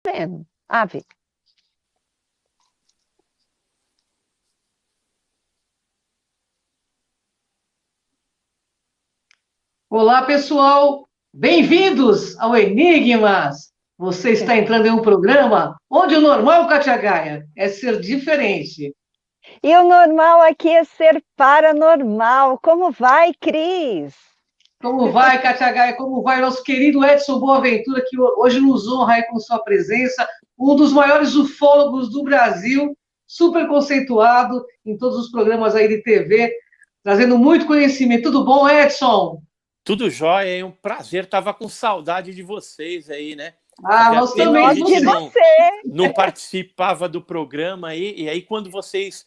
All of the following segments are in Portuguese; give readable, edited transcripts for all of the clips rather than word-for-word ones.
acontecendo. Ave. Olá, pessoal! Bem-vindos ao Enigmas! Você está entrando em um programa onde o normal, Katia Gaia, é ser diferente. E o normal aqui é ser paranormal. Como vai, Cris? Como vai, Katia Gaia? Como vai nosso querido Edson Boaventura, que hoje nos honra aí com sua presença, um dos maiores ufólogos do Brasil, super conceituado em todos os programas aí de TV, trazendo muito conhecimento. Tudo bom, Edson? Tudo jóia, é um prazer. Tava com saudade de vocês aí, né? Ah, nós tempo também que a de gente você. não participava do programa aí, e aí quando vocês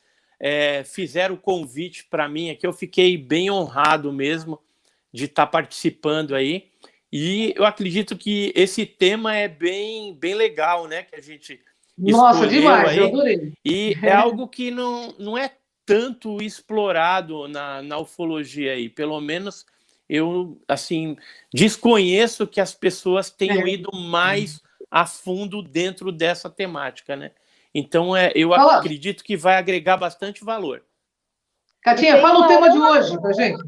fizeram o convite para mim aqui, eu fiquei bem honrado mesmo de estar participando aí. E eu acredito que esse tema é bem legal, né? Que a gente Nossa, escolheu demais, aí. eu adorei. E é algo que não é tanto explorado na ufologia aí. Pelo menos eu, assim, desconheço que as pessoas tenham ido mais a fundo dentro dessa temática, né? Então, eu acredito que vai agregar bastante valor. Catinha, fala o tema de hoje pra gente.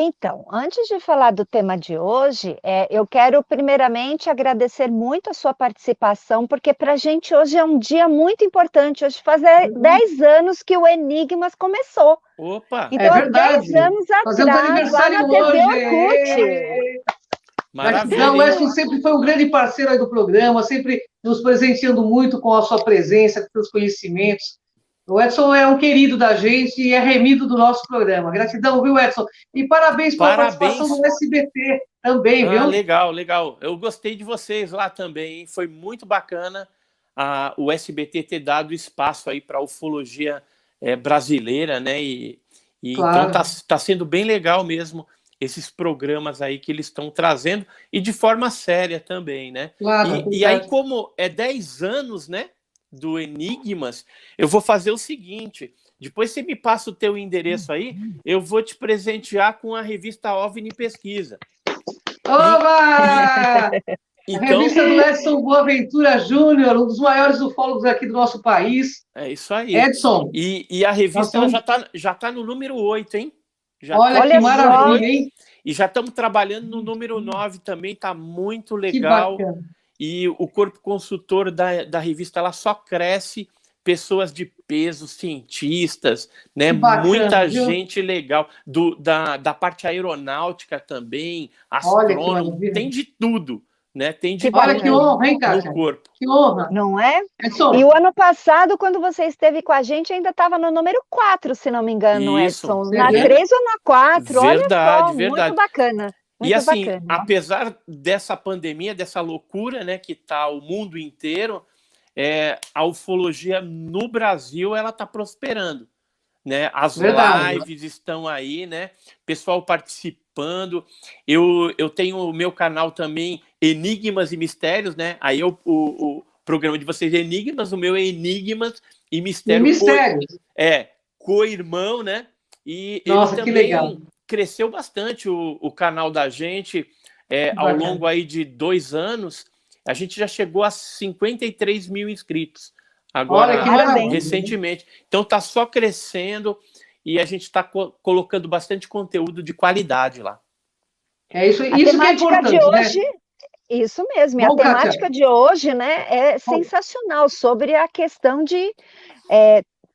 Então, antes de falar do tema de hoje, eu quero primeiramente agradecer muito a sua participação, porque para a gente hoje é um dia muito importante. Hoje faz 10 anos que o Enigmas começou. Opa! Então, é verdade. 10 anos Fazendo atrás, lá na TV Orkut. Gratidão, o Edson sempre foi um grande parceiro aí do programa, sempre nos presenteando muito com a sua presença, com seus conhecimentos. O Edson é um querido da gente e é remido do nosso programa. Gratidão, viu, Edson? E parabéns pela participação do SBT também, viu? Legal, legal. Eu gostei de vocês lá também, hein? Foi muito bacana o SBT ter dado espaço aí para a ufologia brasileira, né? Claro. Então tá sendo bem legal mesmo esses programas aí que eles estão trazendo e de forma séria também, né? Claro, e aí, como é 10 anos, né? Do Enigmas, eu vou fazer o seguinte: depois você me passa o teu endereço aí, eu vou te presentear com a revista OVNI Pesquisa. Oba! Então, a revista do Edson Boaventura Júnior, um dos maiores ufólogos aqui do nosso país. É isso aí. Edson. E a revista ela já tá no número 8, hein? Olha que maravilha, hein? E já estamos trabalhando no número 9 também, tá muito legal. Que bacana. E o corpo consultor da revista ela só cresce, pessoas de peso, cientistas, né? Bacana, muita viu? gente legal, da parte aeronáutica também, astrônomo, tem de tudo, né? Tem de tudo. Olha que honra, hein, Kátia? No corpo. Que honra. Não é? Edson. E o ano passado, quando você esteve com a gente, ainda estava no número 4, se não me engano, Edson. Na 3 ou na 4, verdade, olha só, verdade. Muito bacana. Muito e assim, bacana. apesar dessa pandemia, dessa loucura, né, que está o mundo inteiro, a ufologia no Brasil ela está prosperando, né? As lives estão aí, né? Pessoal participando. Eu tenho o meu canal também, Enigmas e Mistérios, né? Aí o programa de vocês é Enigmas, o meu é Enigmas e Mistérios. Co-irmão, né? E Nossa, ele que legal. também cresceu bastante o canal da gente ao longo aí de 2 anos. A gente já chegou a 53 mil inscritos agora, recentemente. Então está só crescendo e a gente está colocando bastante conteúdo de qualidade lá. Isso que é importante, de hoje, né? Isso mesmo. Bom, a temática Kátia. de hoje, né, é sensacional, sobre a questão de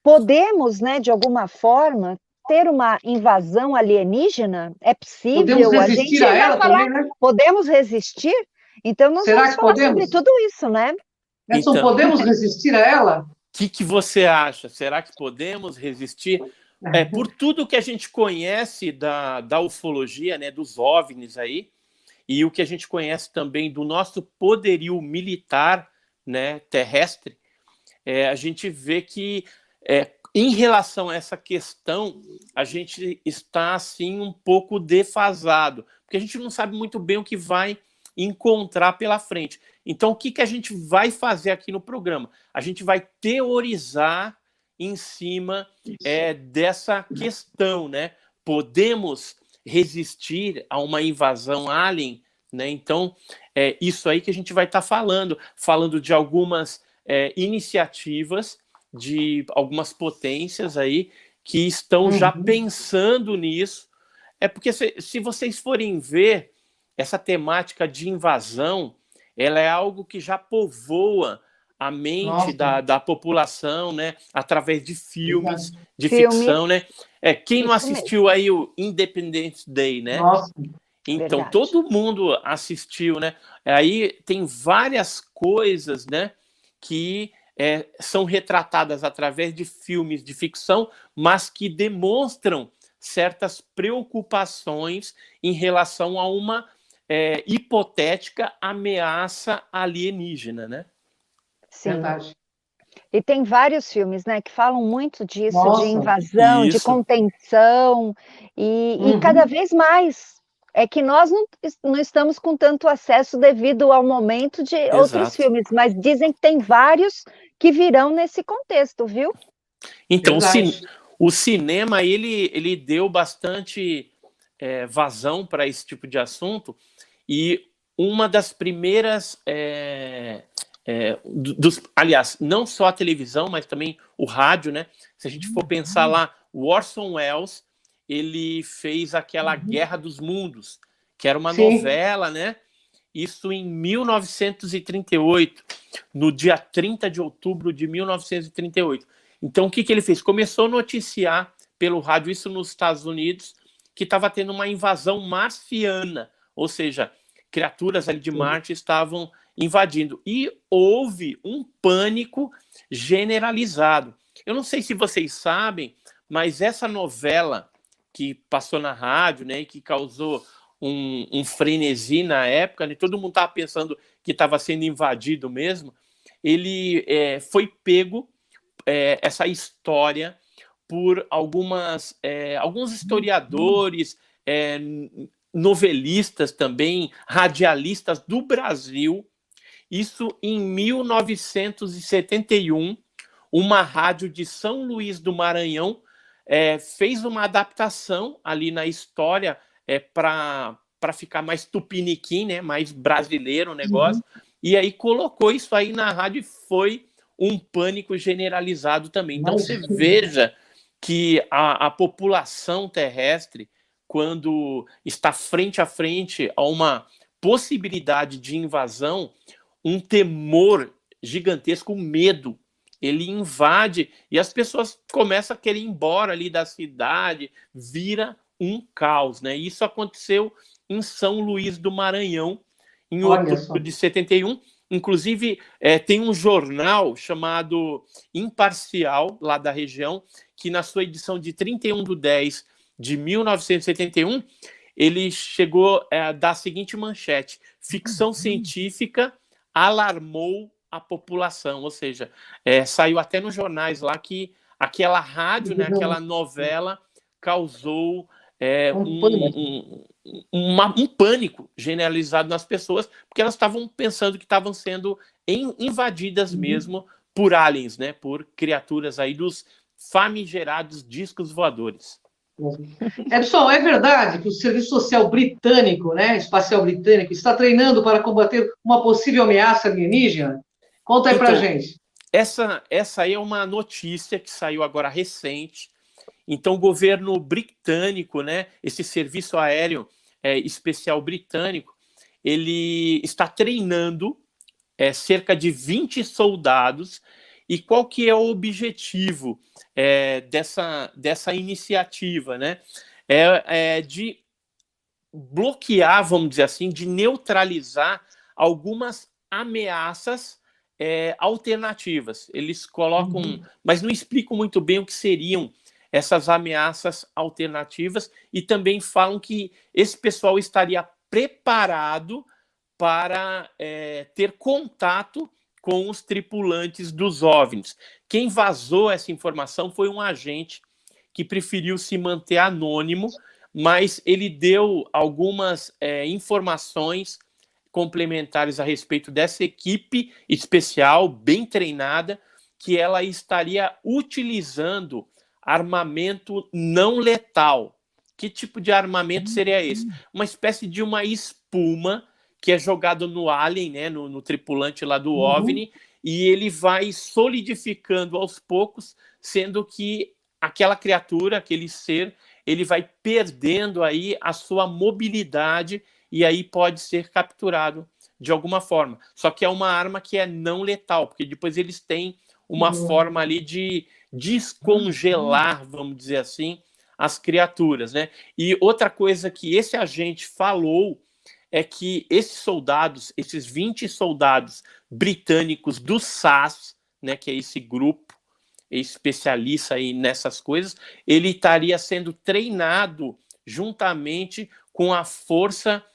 podemos, né, de alguma forma, ter uma invasão alienígena? É possível? Podemos resistir a ela também, né? Podemos resistir? Então, nós vamos falar sobre tudo isso, né? Edson, podemos resistir a ela? O que você acha? Será que podemos resistir? Por tudo que a gente conhece da ufologia, né, dos OVNIs aí, e o que a gente conhece também do nosso poderio militar, né, terrestre, a gente vê que em relação a essa questão, a gente está assim um pouco defasado, porque a gente não sabe muito bem o que vai encontrar pela frente. Então, o que a gente vai fazer aqui no programa? A gente vai teorizar em cima dessa questão, né? Podemos resistir a uma invasão alien, né? Então, isso aí que a gente vai estar falando de algumas iniciativas de algumas potências aí que estão já pensando nisso. Porque se vocês forem ver, essa temática de invasão, ela é algo que já povoa a mente da população, né? Através de filmes, de ficção, né? Quem não assistiu aí o Independence Day, né? Nossa. Então, Verdade. todo mundo assistiu, né? Aí tem várias coisas, né? Que são retratadas através de filmes de ficção, mas que demonstram certas preocupações em relação a uma hipotética ameaça alienígena, né? Sim. Verdade. E tem vários filmes, né, que falam muito disso, de Nossa, invasão, de isso. contenção, e cada vez mais. É que nós não estamos com tanto acesso devido ao momento de outros Exato. filmes, mas dizem que tem vários que virão nesse contexto, viu? Então, verdade. o cinema, ele deu bastante vazão para esse tipo de assunto, e uma das primeiras... aliás, não só a televisão, mas também o rádio, né? Se a gente for pensar lá, o Orson Welles, ele fez aquela Guerra dos Mundos, que era uma novela, né? Isso em 1938, no dia 30 de outubro de 1938. Então, o que ele fez? Começou a noticiar pelo rádio, isso nos Estados Unidos, que estava tendo uma invasão marciana, ou seja, criaturas ali de Marte estavam invadindo. E houve um pânico generalizado. Eu não sei se vocês sabem, mas essa novela que passou na rádio, né, e que causou um frenesi na época, né, todo mundo estava pensando que estava sendo invadido mesmo, ele foi pego, essa história, por alguns historiadores, novelistas também, radialistas do Brasil. Isso em 1971, uma rádio de São Luís do Maranhão fez uma adaptação ali na história para ficar mais tupiniquim, né, mais brasileiro o negócio, e aí colocou isso aí na rádio e foi um pânico generalizado também. Então você veja que a população terrestre, quando está frente a frente a uma possibilidade de invasão, um temor gigantesco, um medo, ele invade e as pessoas começam a querer ir embora ali da cidade, vira um caos, né? Isso aconteceu em São Luís do Maranhão, em outubro de 71. Inclusive, tem um jornal chamado Imparcial, lá da região, que na sua edição de 31/10 de 1971, ele chegou a dar a seguinte manchete: ficção científica alarmou a população, ou seja, saiu até nos jornais lá que aquela rádio, né, aquela novela causou um pânico generalizado nas pessoas, porque elas estavam pensando que estavam sendo invadidas mesmo por aliens, né, por criaturas aí dos famigerados discos voadores. Edson, é verdade que o Serviço Social Britânico, né, Espacial Britânico, está treinando para combater uma possível ameaça alienígena? Conta aí pra gente. Essa aí é uma notícia que saiu agora recente. Então, o governo britânico, né, esse Serviço Aéreo Especial Britânico, ele está treinando cerca de 20 soldados. E qual que é o objetivo dessa iniciativa, né? De bloquear, vamos dizer assim, de neutralizar algumas ameaças alternativas. Eles colocam, mas não explicam muito bem o que seriam essas ameaças alternativas, e também falam que esse pessoal estaria preparado para ter contato com os tripulantes dos OVNIs. Quem vazou essa informação foi um agente que preferiu se manter anônimo, mas ele deu algumas informações complementares a respeito dessa equipe especial, bem treinada, que ela estaria utilizando armamento não letal. Que tipo de armamento seria esse? Uma espécie de uma espuma que é jogado no alien, né, no tripulante lá do OVNI, e ele vai solidificando aos poucos, sendo que aquela criatura, aquele ser, ele vai perdendo aí a sua mobilidade e aí pode ser capturado de alguma forma. Só que é uma arma que é não letal, porque depois eles têm uma forma ali de descongelar, vamos dizer assim, as criaturas, né? E outra coisa que esse agente falou é que esses soldados, esses 20 soldados britânicos do SAS, né, que é esse grupo especialista aí nessas coisas, ele estaria sendo treinado juntamente com a força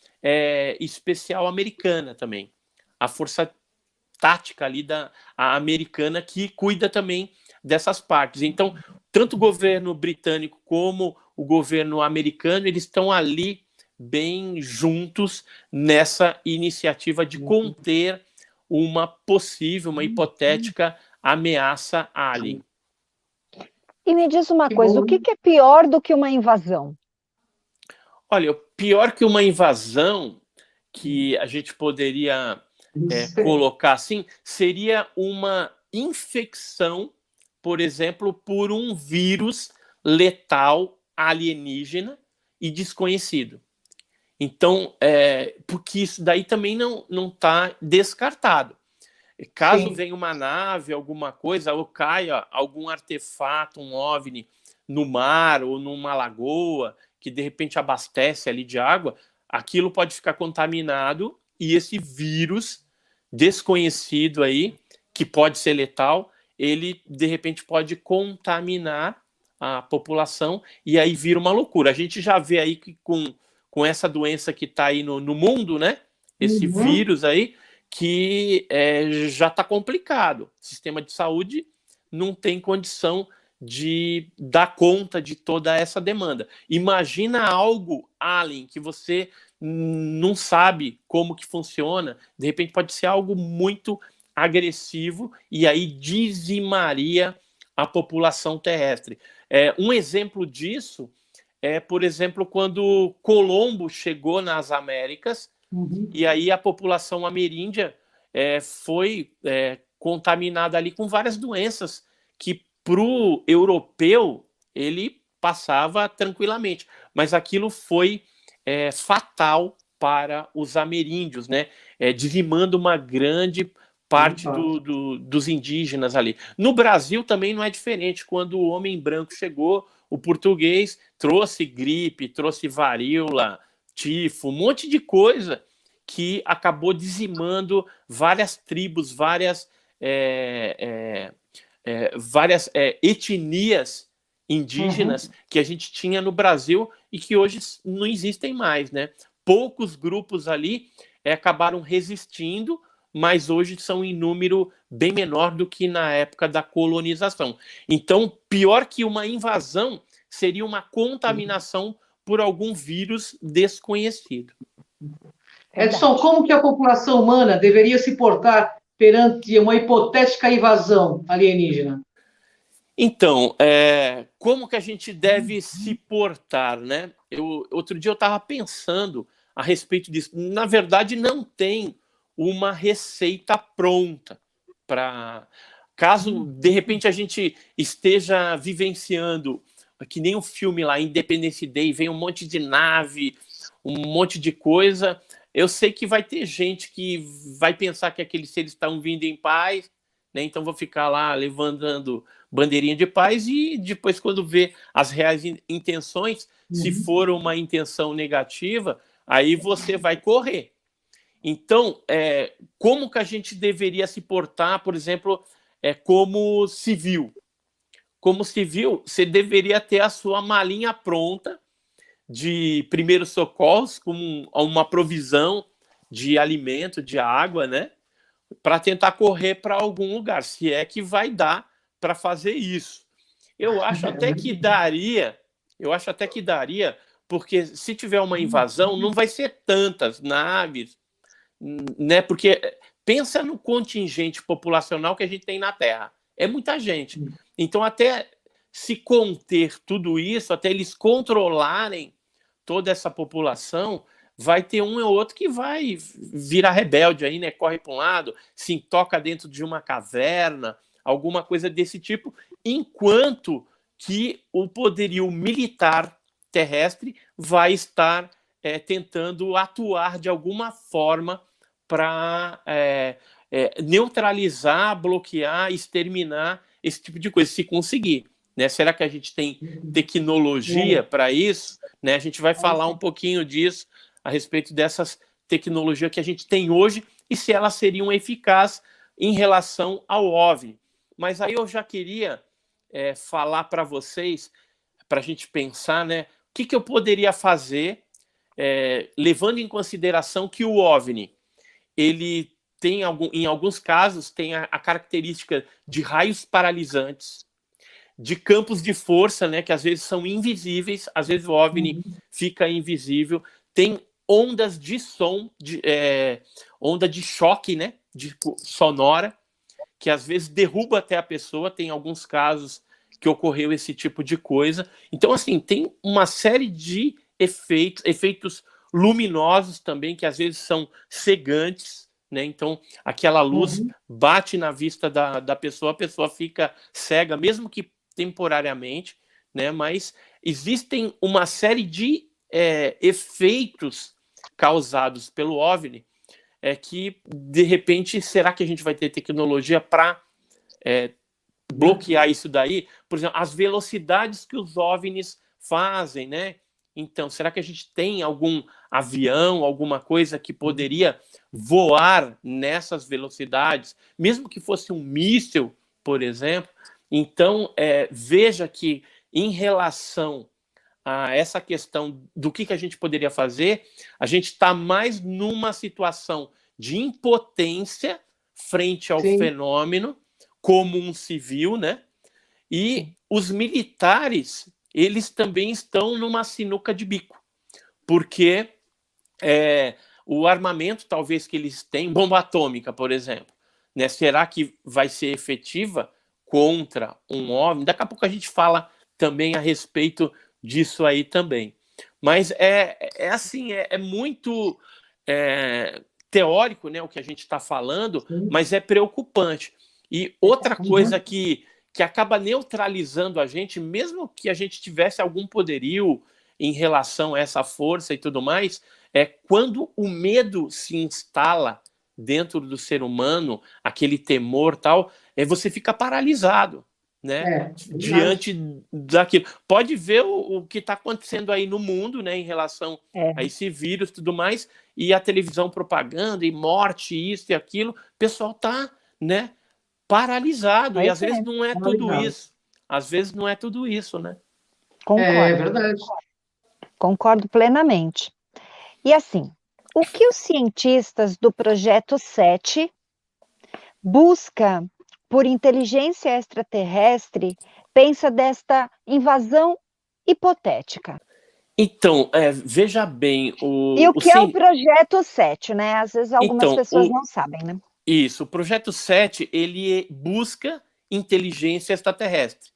especial americana também, a força tática ali a americana que cuida também dessas partes. Então, tanto o governo britânico como o governo americano, eles estão ali bem juntos nessa iniciativa de conter uma possível, uma hipotética ameaça alien. E me diz uma coisa, o que é pior do que uma invasão? Olha, pior que uma invasão, que a gente poderia colocar assim, seria uma infecção, por exemplo, por um vírus letal alienígena e desconhecido. Então, porque isso daí também não está descartado. Caso venha uma nave, alguma coisa, ou caia algum artefato, um OVNI, no mar ou numa lagoa, que de repente abastece ali de água, aquilo pode ficar contaminado e esse vírus desconhecido aí, que pode ser letal, ele de repente pode contaminar a população e aí vira uma loucura. A gente já vê aí que com essa doença que está aí no mundo, né? Esse vírus aí, que já está complicado. O sistema de saúde não tem condição de dar conta de toda essa demanda. Imagina algo alien que você não sabe como que funciona, de repente pode ser algo muito agressivo e aí dizimaria a população terrestre. Um exemplo disso por exemplo, quando Colombo chegou nas Américas, e aí a população ameríndia foi contaminada ali com várias doenças que para o europeu ele passava tranquilamente, mas aquilo foi fatal para os ameríndios, né? Dizimando uma grande parte dos indígenas ali. No Brasil também não é diferente. Quando o homem branco chegou, o português trouxe gripe, trouxe varíola, tifo, um monte de coisa que acabou dizimando várias tribos, várias etnias indígenas que a gente tinha no Brasil e que hoje não existem mais, né? Poucos grupos ali acabaram resistindo, mas hoje são em número bem menor do que na época da colonização. Então, pior que uma invasão seria uma contaminação por algum vírus desconhecido. Edson, como que a população humana deveria se portar perante uma hipotética invasão alienígena? Então, como que a gente deve se portar, né? Outro dia eu estava pensando a respeito disso. Na verdade, não tem uma receita pronta para caso de repente a gente esteja vivenciando que nem o filme lá Independence Day, vem um monte de nave, um monte de coisa. Eu sei que vai ter gente que vai pensar que aqueles seres estão vindo em paz, né? Então vou ficar lá levantando bandeirinha de paz e depois quando vê as reais intenções, se for uma intenção negativa, aí você vai correr. Então, como que a gente deveria se portar, por exemplo, como civil? Como civil, você deveria ter a sua malinha pronta de primeiros socorros, com uma provisão de alimento, de água, né? Para tentar correr para algum lugar, se é que vai dar para fazer isso. Eu acho até que daria, porque se tiver uma invasão, não vai ser tantas naves, né? Porque pensa no contingente populacional que a gente tem na Terra. É muita gente. Então, até se conter tudo isso, até eles controlarem toda essa população, vai ter um ou outro que vai virar rebelde aí, né? Corre para um lado, se toca dentro de uma caverna, alguma coisa desse tipo, enquanto que o poderio militar terrestre vai estar tentando atuar de alguma forma para neutralizar, bloquear, exterminar esse tipo de coisa, se conseguir. Né? Será que a gente tem tecnologia para isso? Né? A gente vai falar um pouquinho disso, a respeito dessas tecnologias que a gente tem hoje e se elas seriam eficazes em relação ao OVNI. Mas aí eu já queria falar para vocês, para a gente pensar, né, o que eu poderia fazer, levando em consideração que o OVNI, ele tem, em alguns casos, tem a característica de raios paralisantes, de campos de força, né, que às vezes são invisíveis, às vezes o OVNI fica invisível, tem ondas de som, onda de choque, né, sonora, que às vezes derruba até a pessoa, tem alguns casos que ocorreu esse tipo de coisa. Então, assim, tem uma série de efeitos luminosos também, que às vezes são cegantes, né? Então, aquela luz bate na vista da pessoa, a pessoa fica cega, mesmo que temporariamente, né? Mas existem uma série de efeitos causados pelo OVNI, que, de repente, será que a gente vai ter tecnologia para bloquear isso daí? Por exemplo, as velocidades que os OVNIs fazem, né? Então, será que a gente tem algum avião, alguma coisa que poderia voar nessas velocidades, mesmo que fosse um míssil, por exemplo? Então, veja que, em relação a essa questão do que a gente poderia fazer, a gente está mais numa situação de impotência frente ao fenômeno, como um civil, né? E os militares, eles também estão numa sinuca de bico, porque o armamento, talvez, que eles têm, bomba atômica, por exemplo, né? Será que vai ser efetiva contra um OVNI? Daqui a pouco a gente fala também a respeito disso aí também. Mas assim, muito teórico, né, o que a gente está falando, mas é preocupante. E outra coisa que acaba neutralizando a gente, mesmo que a gente tivesse algum poderio em relação a essa força e tudo mais, é quando o medo se instala dentro do ser humano, aquele temor tal, você fica paralisado, né? Diante daquilo. Pode ver o que está acontecendo aí no mundo, né, em relação a esse vírus e tudo mais, e a televisão propaganda, e morte, isso e aquilo, o pessoal está, né, paralisado, e às vezes não é tudo isso. Às vezes não é tudo isso, né? Concordo. É verdade. Concordo plenamente. E assim, o que os cientistas do Projeto 7 busca por inteligência extraterrestre pensa desta invasão hipotética? Então, veja bem... E o que é o Projeto 7, né? Às vezes algumas pessoas não sabem, né? Isso, o Projeto 7, ele busca inteligência extraterrestre,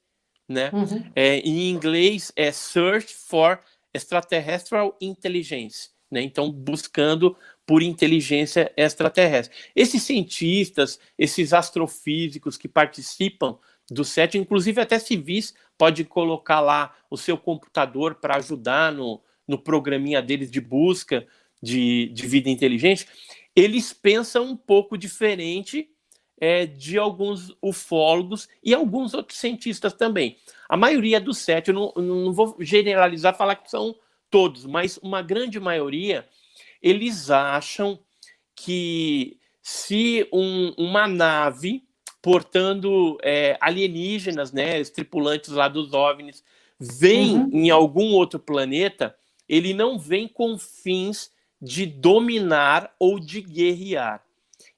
né? Em inglês é Search for Extraterrestrial Intelligence, né? Então, buscando por inteligência extraterrestre. Esses cientistas, esses astrofísicos que participam do 7, inclusive até civis, pode colocar lá o seu computador para ajudar no programinha deles de busca de vida inteligente. Eles pensam um pouco diferente de alguns ufólogos e alguns outros cientistas também. A maioria dos 7, eu não vou generalizar, falar que são todos, mas uma grande maioria, eles acham que se uma nave portando alienígenas, né, os tripulantes lá dos OVNIs, vem em algum outro planeta, ele não vem com fins de dominar ou de guerrear.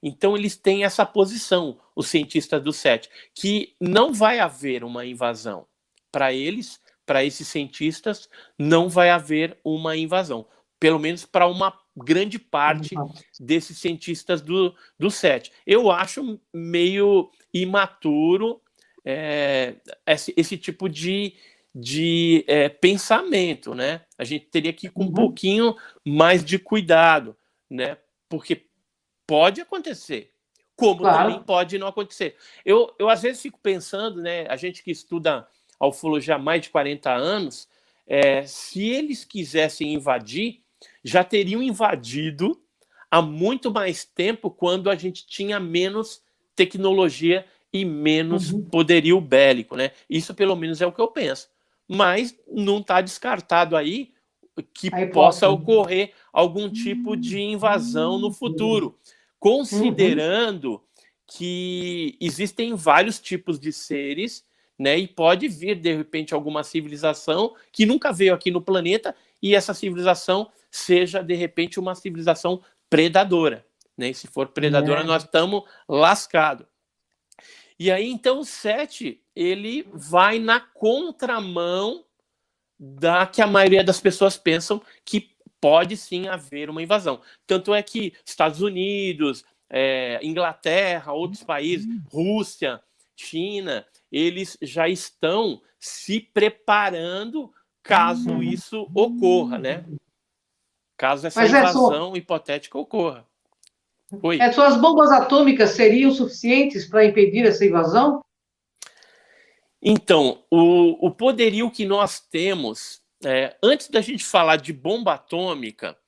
Então, eles têm essa posição, os cientistas do 7, que não vai haver uma invasão. Para eles, para esses cientistas, não vai haver uma invasão. Pelo menos para uma grande parte desses cientistas do 7. Eu acho meio imaturo esse tipo de de pensamento, né? A gente teria que ir com um pouquinho mais de cuidado, né? Porque pode acontecer, como também pode não acontecer. Eu às vezes fico pensando, né? A gente que estuda a ufologia há mais de 40 anos, se eles quisessem invadir, já teriam invadido há muito mais tempo, quando a gente tinha menos tecnologia e menos poderio bélico, né? Isso pelo menos é o que eu penso. Mas não está descartado aí que possa ocorrer algum tipo de invasão no futuro, considerando que existem vários tipos de seres, né? E pode vir, de repente, alguma civilização que nunca veio aqui no planeta, e essa civilização seja, de repente, uma civilização predadora, né? E se for predadora, nós estamos lascados. E aí, então, o 7, ele vai na contramão da que a maioria das pessoas pensam, que pode sim haver uma invasão. Tanto é que Estados Unidos, Inglaterra, outros países, Rússia, China, eles já estão se preparando caso isso ocorra, né? Caso essa invasão hipotética ocorra. Oi. As bombas atômicas seriam suficientes para impedir essa invasão? Então, o poderio que nós temos, antes da gente falar de bomba atômica,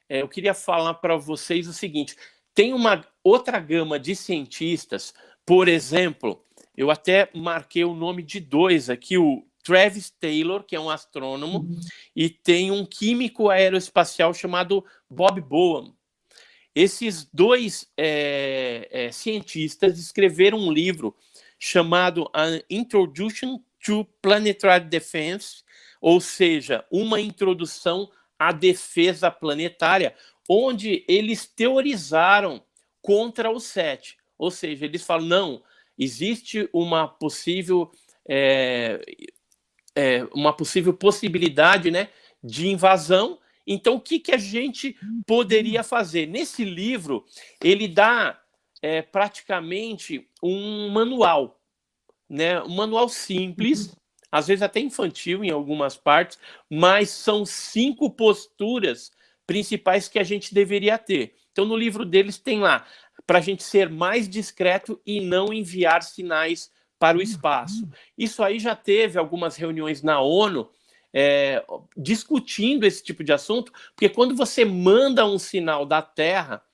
eu queria falar para vocês o seguinte: tem uma outra gama de cientistas, por exemplo, eu até marquei o nome de 2 aqui, o Travis Taylor, que é um astrônomo, e tem um químico aeroespacial chamado Bob Bowen. Esses 2 cientistas escreveram um livro chamado An Introduction to Planetary Defense, ou seja, uma introdução à defesa planetária, onde eles teorizaram contra o 7. Ou seja, eles falam, não, existe uma possível possibilidade, né, de invasão. Então, o que a gente poderia fazer? Nesse livro, ele dá praticamente um manual, né? Um manual simples, às vezes até infantil em algumas partes, mas são 5 posturas principais que a gente deveria ter. Então, no livro deles tem lá, para a gente ser mais discreto e não enviar sinais para o espaço. Isso aí já teve algumas reuniões na ONU, discutindo esse tipo de assunto, porque quando você manda um sinal da Terra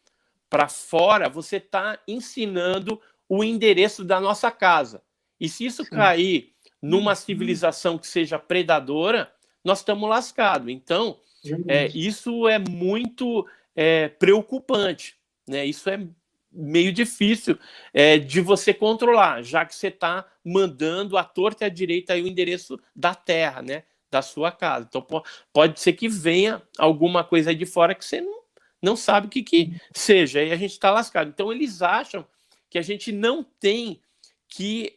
para fora, você está ensinando o endereço da nossa casa. E se isso cair numa civilização que seja predadora, nós estamos lascados. Então, isso é muito preocupante, né? Isso é meio difícil de você controlar, já que você está mandando à torta e à direita aí o endereço da Terra, né? Da sua casa. Então, pode ser que venha alguma coisa aí de fora que você não sabe o que seja, e a gente está lascado. Então, eles acham que a gente não tem que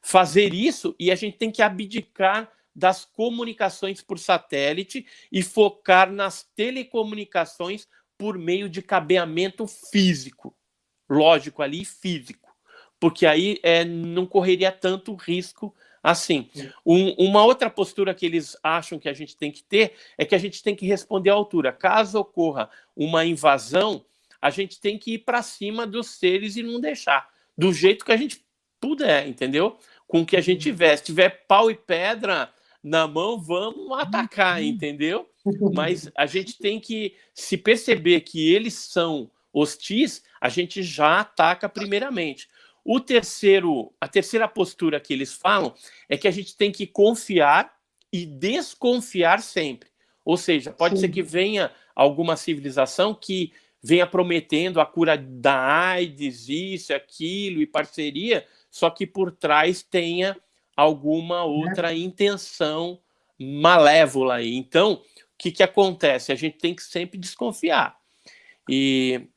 fazer isso, e a gente tem que abdicar das comunicações por satélite e focar nas telecomunicações por meio de cabeamento físico, lógico ali, físico, porque aí não correria tanto risco assim. Uma outra postura que eles acham que a gente tem que ter é que a gente tem que responder à altura. Caso ocorra uma invasão, a gente tem que ir para cima dos seres e não deixar, do jeito que a gente puder, entendeu? Com o que a gente tiver. Se tiver pau e pedra na mão, vamos atacar, entendeu? Mas a gente tem que se perceber que eles são hostis, a gente já ataca primeiramente. A terceira postura que eles falam é que a gente tem que confiar e desconfiar sempre. Ou seja, pode ser que venha alguma civilização que venha prometendo a cura da AIDS, isso, aquilo, e parceria, só que por trás tenha alguma outra intenção malévola aí. Então, o que acontece? A gente tem que sempre desconfiar. E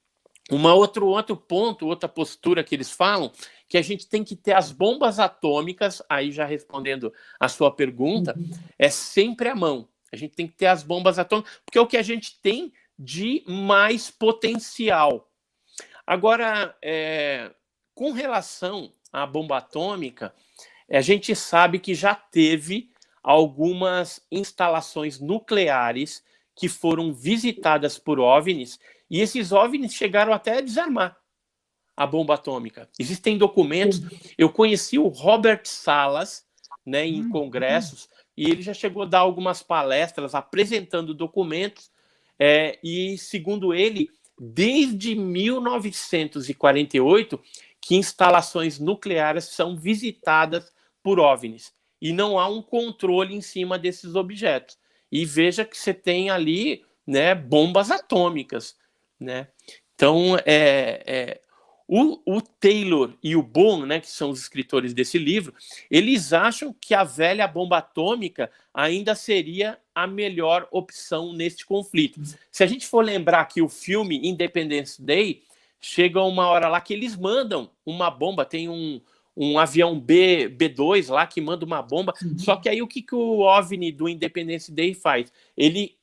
outro ponto, outra postura que eles falam, que a gente tem que ter as bombas atômicas, aí já respondendo a sua pergunta, é sempre à mão. A gente tem que ter as bombas atômicas, porque é o que a gente tem de mais potencial. Agora, com relação à bomba atômica, A gente sabe que já teve algumas instalações nucleares que foram visitadas por OVNIs, e esses OVNIs chegaram até a desarmar a bomba atômica. Existem documentos. Eu conheci o Robert Salas, né, em congressos, e ele já chegou a dar algumas palestras apresentando documentos, e, segundo ele, desde 1948, que instalações nucleares são visitadas por OVNIs, e não há um controle em cima desses objetos. E veja que você tem ali, né, bombas atômicas, né? Então, o Taylor e o Bohm, né, que são os escritores desse livro, eles acham que a velha bomba atômica ainda seria a melhor opção neste conflito. Se a gente for lembrar que o filme Independence Day, chega uma hora lá que eles mandam uma bomba, tem um avião B-2 lá que manda uma bomba, só que aí o que o OVNI do Independence Day faz? Ele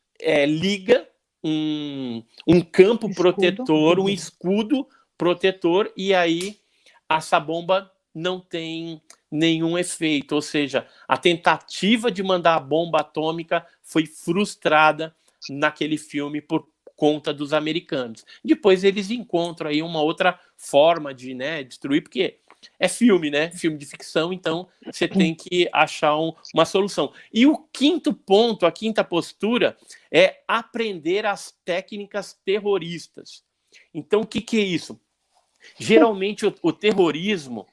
liga um campo protetor, um escudo protetor, e aí essa bomba não tem nenhum efeito, ou seja, a tentativa de mandar a bomba atômica foi frustrada naquele filme por conta dos americanos. Depois eles encontram aí uma outra forma de, né, destruir, porque é filme, né? Filme de ficção, então você tem que achar uma solução. E o quinto ponto, a quinta postura, é aprender as técnicas terroristas. Então, o que é isso? Geralmente o terrorismo,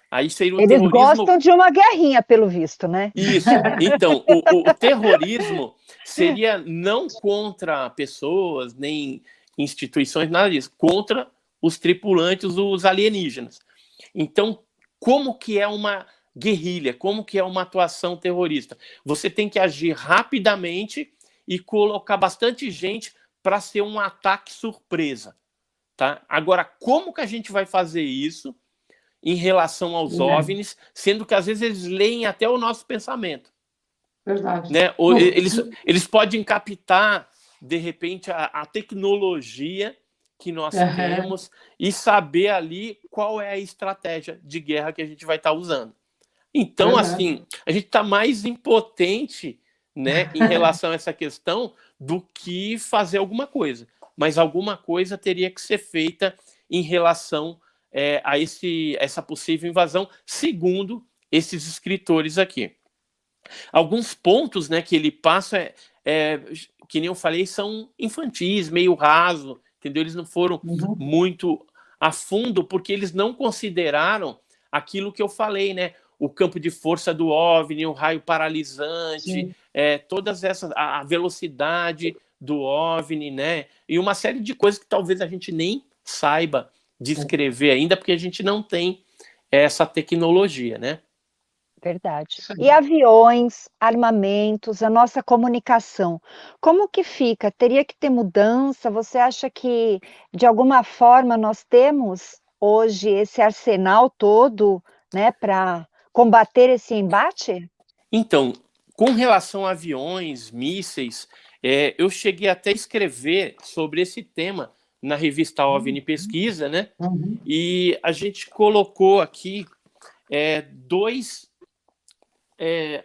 aí seria o Eles terrorismo... gostam de uma guerrinha, pelo visto, né? Isso. Então, o terrorismo seria não contra pessoas, nem instituições, nada disso, contra os tripulantes, os alienígenas. Então, como que é uma guerrilha? Como que é uma atuação terrorista? Você tem que agir rapidamente e colocar bastante gente para ser um ataque surpresa. Tá? Agora, como que a gente vai fazer isso em relação aos OVNIs, sendo que às vezes eles leem até o nosso pensamento? Verdade. Né? Eles podem captar, de repente, a tecnologia que nós temos e saber ali qual é a estratégia de guerra que a gente vai estar usando. Então, assim, a gente está mais impotente, né, em relação a essa questão do que fazer alguma coisa. Mas alguma coisa teria que ser feita em relação a essa possível invasão, segundo esses escritores aqui. Alguns pontos, né, que ele passa, que nem eu falei, são infantis, meio raso, entendeu? Eles não foram muito a fundo, porque eles não consideraram aquilo que eu falei, né? O campo de força do OVNI, o raio paralisante, todas essas, a velocidade do OVNI, né? E uma série de coisas que talvez a gente nem saiba descrever ainda, porque a gente não tem essa tecnologia, né? Verdade. E aviões, armamentos, a nossa comunicação, como que fica? Teria que ter mudança? Você acha que, de alguma forma, nós temos hoje esse arsenal todo, né, para combater esse embate? Então, com relação a aviões, mísseis, eu cheguei até a escrever sobre esse tema na revista OVNI Pesquisa, né? E a gente colocou aqui dois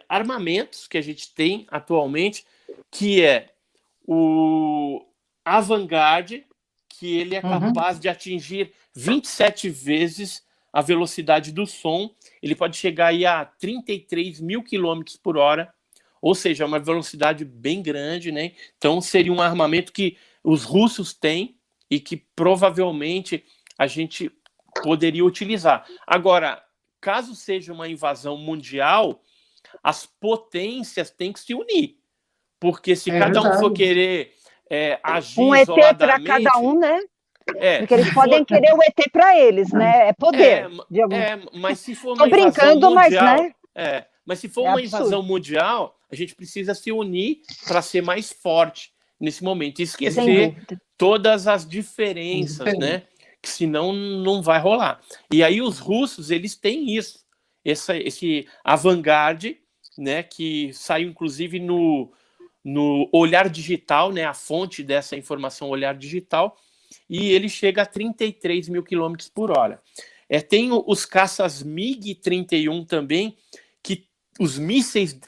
armamentos que a gente tem atualmente, que é o Vanguard, que ele é capaz de atingir 27 vezes a velocidade do som. Ele pode chegar aí a 33 mil quilômetros por hora, ou seja, uma velocidade bem grande, né? Então seria um armamento que os russos têm e que provavelmente a gente poderia utilizar. Agora, caso seja uma invasão mundial, as potências têm que se unir, porque se cada um for querer agir ET para isoladamente... cada um, né? Porque eles podem querer o ET para eles, né? É poder. Mas se for uma invasão mundial... Mas, né? Mas se for uma invasão mundial, a gente precisa se unir para ser mais forte nesse momento. E esquecer todas as diferenças, né? Que senão não vai rolar. E aí os russos, eles têm isso. Esse Vanguard, né? Que saiu, inclusive, no Olhar Digital, né? A fonte dessa informação, Olhar Digital, e ele chega a 33 mil quilômetros por hora. Tem os caças MiG-31 também, que os mísseis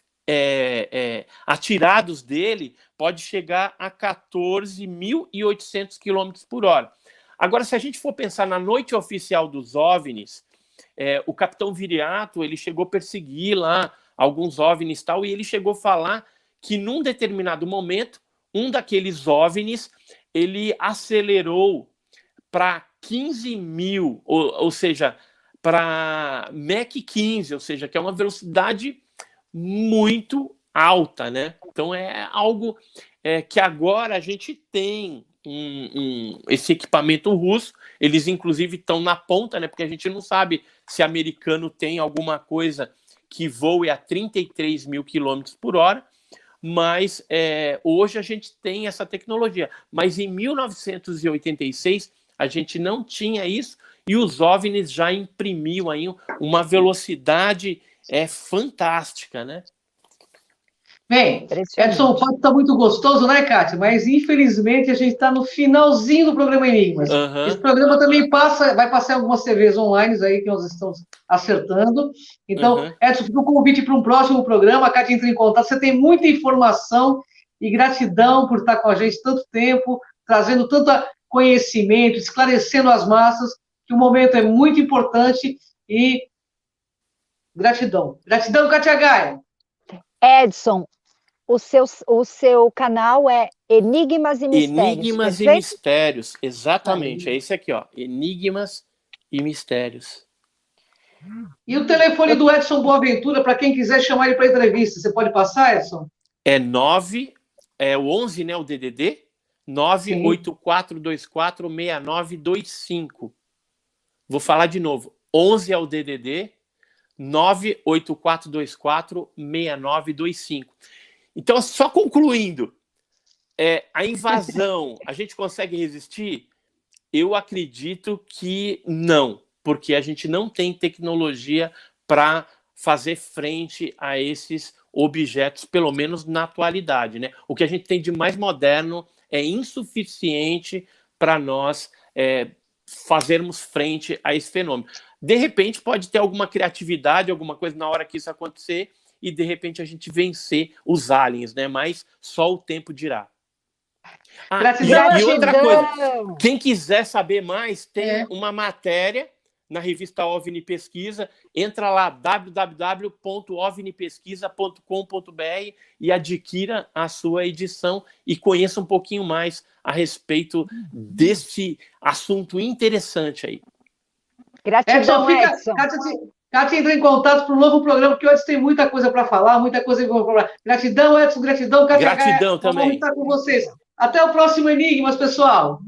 atirados dele pode chegar a 14.800 km por hora. Agora, se a gente for pensar na noite oficial dos OVNIs, o capitão Viriato, ele chegou a perseguir lá alguns OVNIs e tal, e ele chegou a falar que num determinado momento, um daqueles OVNIs, ele acelerou para 15.000, ou seja, para Mach 15, ou seja, que é uma velocidade muito alta, né? Então é algo que agora a gente tem esse equipamento russo, eles inclusive estão na ponta, né? Porque a gente não sabe se americano tem alguma coisa que voe a 33.000 km por hora, mas hoje a gente tem essa tecnologia. Mas em 1986 a gente não tinha isso, e os OVNIs já imprimiam aí uma velocidade fantástica, né? Bem, Edson, o papo está muito gostoso, né, Kátia? Mas, infelizmente, a gente está no finalzinho do programa Enigmas. Uhum. Esse programa também vai passar em algumas TVs online aí que nós estamos acertando. Então, Edson, fica um convite para um próximo programa. A Kátia entra em contato. Você tem muita informação e gratidão por estar com a gente tanto tempo, trazendo tanto conhecimento, esclarecendo as massas, que o momento é muito importante e gratidão. Gratidão, Kátia Gaia. Edson, o seu canal é Enigmas e Mistérios. Enigmas e Mistérios, exatamente. É esse aqui, ó. Enigmas e Mistérios. E o telefone do Edson Boaventura, para quem quiser chamar ele para entrevista, você pode passar, Edson? O 11, né, o DDD, 984246925. Vou falar de novo. 11 é o DDD, 984246925. Então, só concluindo, a invasão, a gente consegue resistir? Eu acredito que não, porque a gente não tem tecnologia para fazer frente a esses objetos, pelo menos na atualidade, né? O que a gente tem de mais moderno é insuficiente para nós fazermos frente a esse fenômeno. De repente, pode ter alguma criatividade, alguma coisa na hora que isso acontecer, e de repente a gente vencer os aliens, né? Mas só o tempo dirá. E outra coisa, quem quiser saber mais, tem uma matéria na revista OVNI Pesquisa. Entra lá, www.ovnipesquisa.com.br, e adquira a sua edição e conheça um pouquinho mais a respeito desse assunto interessante aí. Gratidão, Edson. Kátia entra em contato para um novo programa, porque o Edson tem muita coisa para falar, muita coisa para falar. Gratidão, Edson, gratidão, Kátia. Gratidão também. Vamos estar com vocês. Até o próximo Enigmas, pessoal.